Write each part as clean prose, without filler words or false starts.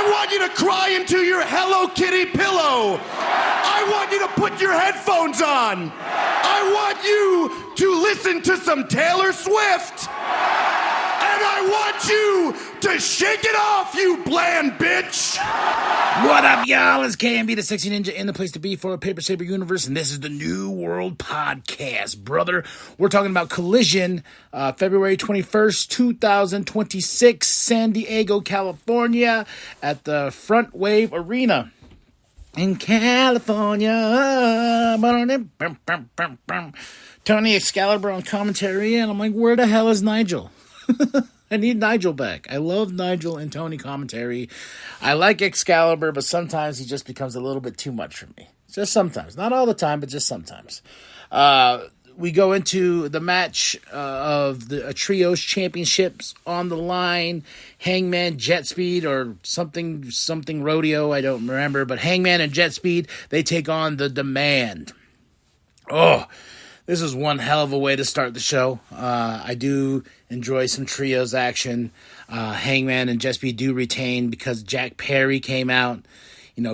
I want you to cry into your Hello Kitty pillow. I want you to put your headphones on. I want you to listen to some Taylor Swift. And I want you to shake it off, you bland bitch. What up, y'all? It's KMB, the Sexy Ninja, in the place to be for a Paper Saber universe, and this is the New World Podcast, brother. We're talking about Collision, February 21st, 2026, San Diego, California, at the Front Wave Arena in California. Tony Excalibur on commentary, and I'm like, where the hell is Nigel? I need Nigel back. I love Nigel and Tony commentary. I like Excalibur, but sometimes he just becomes a little bit too much for me. Just sometimes. Not all the time, but just sometimes. We go into the match of the Trios Championships on the line. Hangman, Jet Speed, or something rodeo, I don't remember. But Hangman and Jet Speed, they take on The Demand. Oh, this is one hell of a way to start the show. I do enjoy some trios action. Hangman and Jet Speed do retain because Jack Perry came out,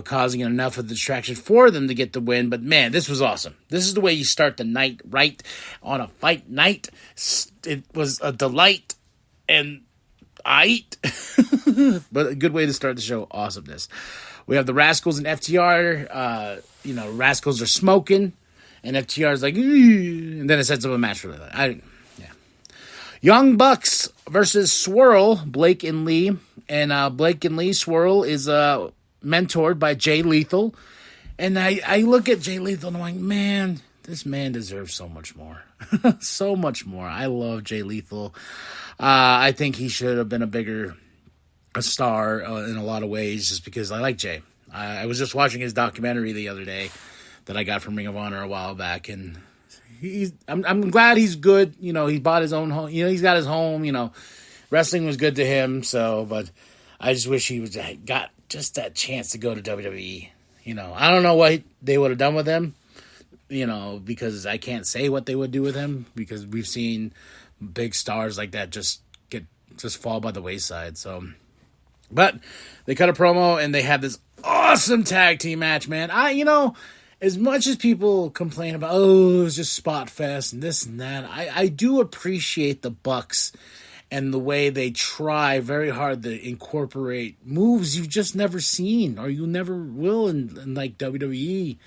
causing enough of the distraction for them to get the win. But man, this was awesome. This is the way you start the night right on a fight night. It was a delight, and I eat. But a good way to start the show. Awesomeness. We have the Rascals and FTR. Rascals are smoking. And FTR's like, and then it sets up a match for that. Young Bucks versus Swirl, Blake and Lee. And Blake and Lee, Swirl is mentored by Jay Lethal. And I look at Jay Lethal and I'm like, man, this man deserves so much more. So much more. I love Jay Lethal. I think he should have been a star in a lot of ways just because I like Jay. I was just watching his documentary the other day that I got from Ring of Honor a while back, and I'm glad he's good. He bought his own home. He's got his home. Wrestling was good to him. So, but I just wish he got just that chance to go to WWE. I don't know what they would have done with him. Because I can't say what they would do with him because we've seen big stars like that just fall by the wayside. So, but they cut a promo and they had this awesome tag team match, man. As much as people complain about, it's just spot fest and this and that, I do appreciate the Bucks and the way they try very hard to incorporate moves you've just never seen or you never will in like WWE.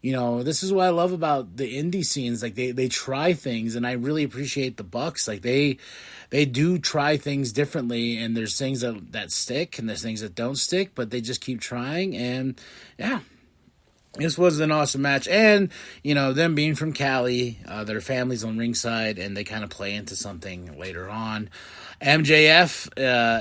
This is what I love about the indie scenes. Like they try things, and I really appreciate the Bucks. Like they do try things differently, and there's things that stick and there's things that don't stick, but they just keep trying. And yeah. This was an awesome match, and, them being from Cali, their family's on ringside, and they kind of play into something later on. MJF,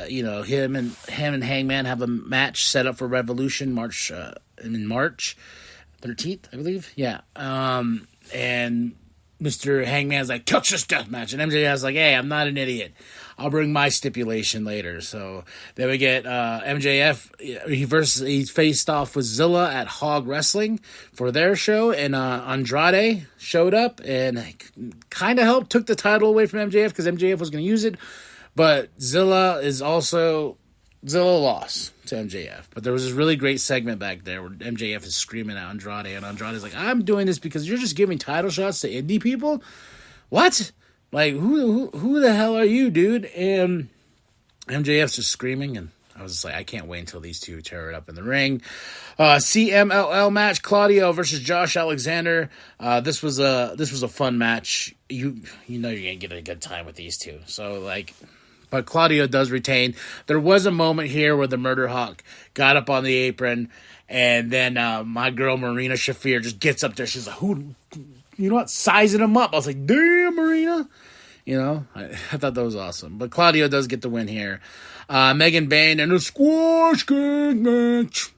him and Hangman have a match set up for Revolution March 13th, I believe. Yeah. And Mr. Hangman's like, touch this death match, and MJF's like, hey, I'm not an idiot. I'll bring my stipulation later. So then we get MJF. He faced off with Zilla at Hog Wrestling for their show, and Andrade showed up and kind of helped, took the title away from MJF because MJF was going to use it. But Zilla lost to MJF. But there was this really great segment back there where MJF is screaming at Andrade, and Andrade's like, I'm doing this because you're just giving title shots to indie people? What? Like, who the hell are you, dude? And MJF's just screaming, and I was just like, I can't wait until these two tear it up in the ring. CMLL match, Claudio versus Josh Alexander. This was a fun match. You're gonna get a good time with these two. So but Claudio does retain. There was a moment here where the Murder Hawk got up on the apron, and then my girl Marina Shafir just gets up there. She's like, who? Sizing him up. I was like, damn, Marina. I thought that was awesome. But Claudio does get the win here. Megan Bain and a squash kick match.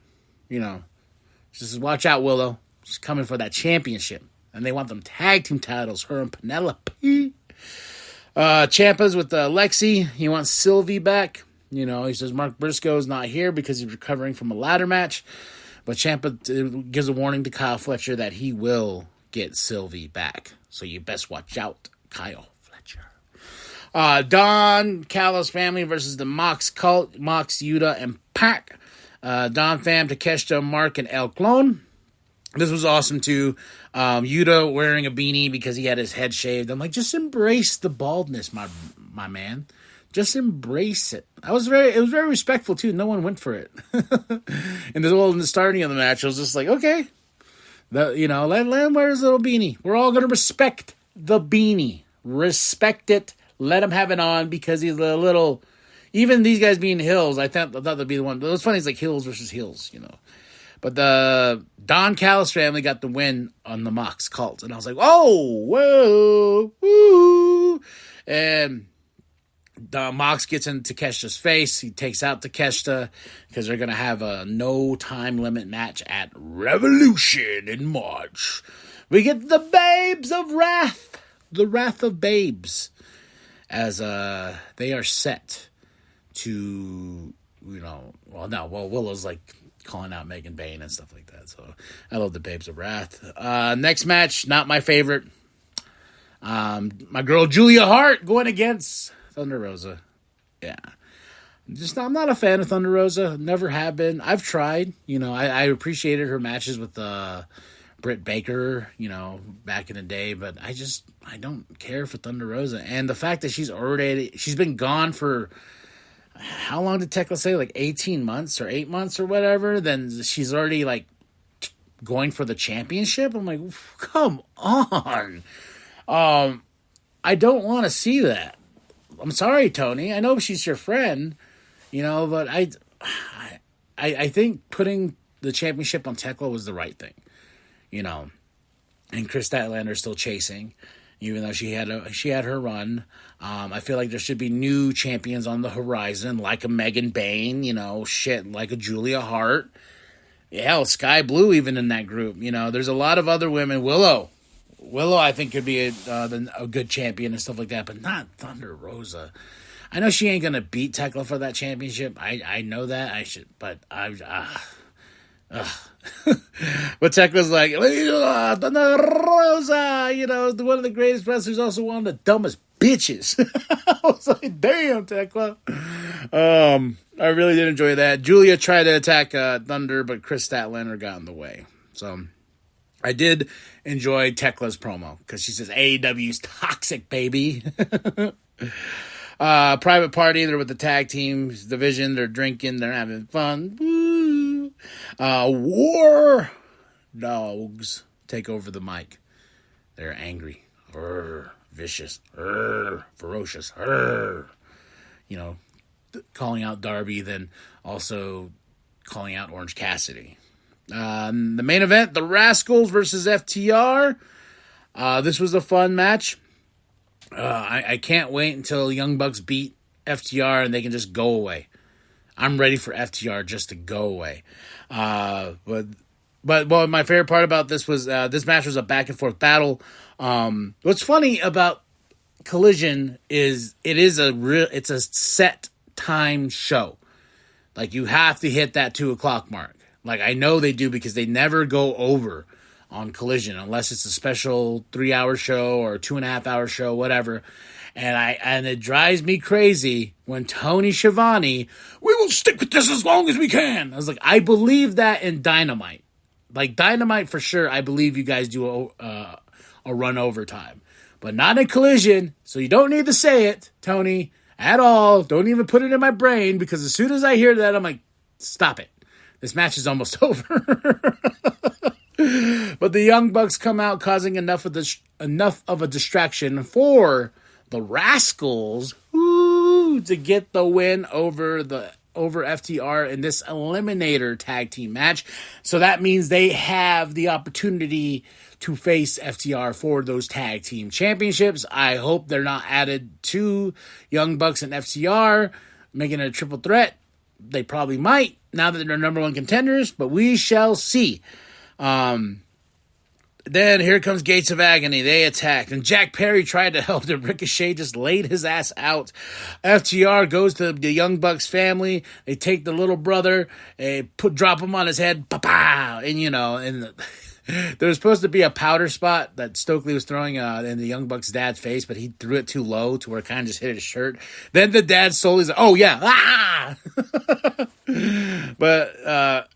Just watch out, Willow. She's coming for that championship. And they want them tag team titles, her and Penelope. Ciampa's with Lexi. He wants Sylvie back. He says Mark Briscoe's not here because he's recovering from a ladder match. But Ciampa gives a warning to Kyle Fletcher that he will get Sylvie back. So you best watch out, Kyle Fletcher. Don Callis family versus the Mox Cult, Mox, Yuta, and Pac. Don Pham, Takeshita, Mark, and El Clone. This was awesome too. Yuta wearing a beanie because he had his head shaved. I'm like, just embrace the baldness, my man. Just embrace it. It was very respectful too. No one went for it. In the starting of the match, I was just like, okay, let him wear his little beanie. We're all gonna respect the beanie. Respect it. Let him have it on because he's a little. Even these guys being heels, I thought that'd be the one. But what's funny is like heels versus heels, But the Don Callis family got the win on the Mox cult. And I was like, oh, whoa, woo. And Mox gets in Takeshita's face. He takes out Takeshita because they're going to have a no time limit match at Revolution in March. We get the Babes of Wrath. The Wrath of Babes. As they are set to, Willow's like calling out Megan Bayne and stuff like that. So I love the Babes of Wrath. Next match, not my favorite. My girl Julia Hart going against Thunder Rosa. Yeah. I'm not a fan of Thunder Rosa. Never have been. I've tried. I appreciated her matches with Britt Baker, back in the day, but I don't care for Thunder Rosa. And the fact that she's been gone for, how long did Tekla say? Like 18 months or 8 months or whatever. Then she's already like going for the championship. I'm like, come on. I don't want to see that. I'm sorry, Tony. I know she's your friend, but I think putting the championship on Tekla was the right thing, and Chris Statlander's still chasing, even though she had her run. I feel like there should be new champions on the horizon, like a Megan Bayne, like a Julia Hart. Yeah, Sky Blue even in that group. There's a lot of other women. Willow, I think could be a good champion and stuff like that, but not Thunder Rosa. I know she ain't gonna beat Tekla for that championship. I know that. But but Tekla's like, Thunder Rosa, one of the greatest wrestlers, also one of the dumbest bitches. I was like, damn, Tekla. I really did enjoy that. Julia tried to attack Thunder, but Chris Statlander got in the way. So I did enjoy Tekla's promo because she says AEW's toxic, baby. Private Party, they're with the tag teams division. They're drinking. They're having fun. Woo. War Dogs take over the mic. They're angry. Vicious. Ferocious. Calling out Darby, then also calling out Orange Cassidy. The main event, the Rascals versus FTR. This was a fun match. I can't wait until Young Bucks beat FTR and they can just go away. I'm ready for FTR just to go away. But my favorite part about this was this match was a back and forth battle. What's funny about Collision is it's a set time show. Like you have to hit that 2:00 mark. Like I know they do because they never go over on Collision unless it's a special 3-hour show or 2.5-hour show, whatever. And it drives me crazy when Tony Schiavone, we will stick with this as long as we can. I was like, I believe that in Dynamite. Like Dynamite for sure, I believe you guys do a run overtime. But not in Collision, so you don't need to say it, Tony, at all. Don't even put it in my brain because as soon as I hear that, I'm like, stop it. This match is almost over. But the Young Bucks come out causing enough of a distraction for the Rascals to get the win over FTR in this Eliminator tag team match. So that means they have the opportunity to face FTR for those tag team championships. I hope they're not added to Young Bucks and FTR, making it a triple threat. They probably might now that they're number one contenders, but we shall see. Then here comes Gates of Agony. They attacked, and Jack Perry tried to help them. Ricochet just laid his ass out. FTR goes to the Young Bucks family. They take the little brother, drop him on his head, pa-pow, and There was supposed to be a powder spot that Stokely was throwing in the Young Bucks' dad's face, but he threw it too low to where it kind of just hit his shirt. Then the dad slowly said, "Oh yeah, ah!" But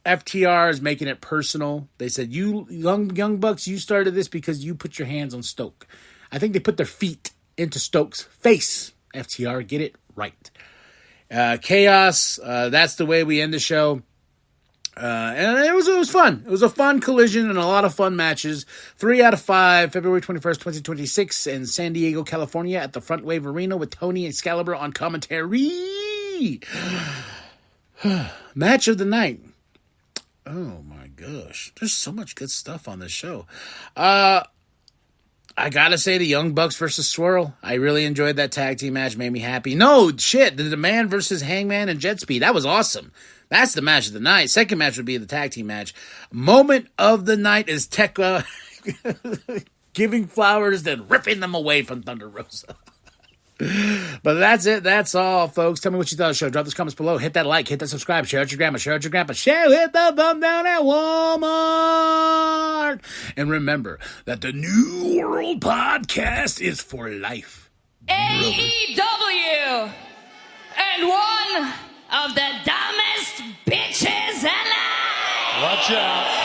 FTR is making it personal. They said, "You young Bucks, you started this because you put your hands on Stoke." I think they put their feet into Stoke's face. FTR, get it right. Chaos. That's the way we end the show. And it was fun. It was a fun collision and a lot of fun matches. 3 out of 5, February 21st, 2026 in San Diego, California at the Front Wave Arena with Tony Excalibur on commentary. Match of the night. Oh my gosh. There's so much good stuff on this show. I gotta say the Young Bucks versus Swirl. I really enjoyed that tag team match. Made me happy. No, shit. The Man versus Hangman and Jet Speed. That was awesome. That's the match of the night. Second match would be the tag team match. Moment of the night is Tekla giving flowers, then ripping them away from Thunder Rosa. But that's it. That's all, folks. Tell me what you thought of the show. Drop those comments below. Hit that like. Hit that subscribe. Share it with your grandma. Share it with your grandpa. Share it the thumb down at Walmart. And remember that the New World Podcast is for life. AEW and one of the dumbest bitches alive. Watch out.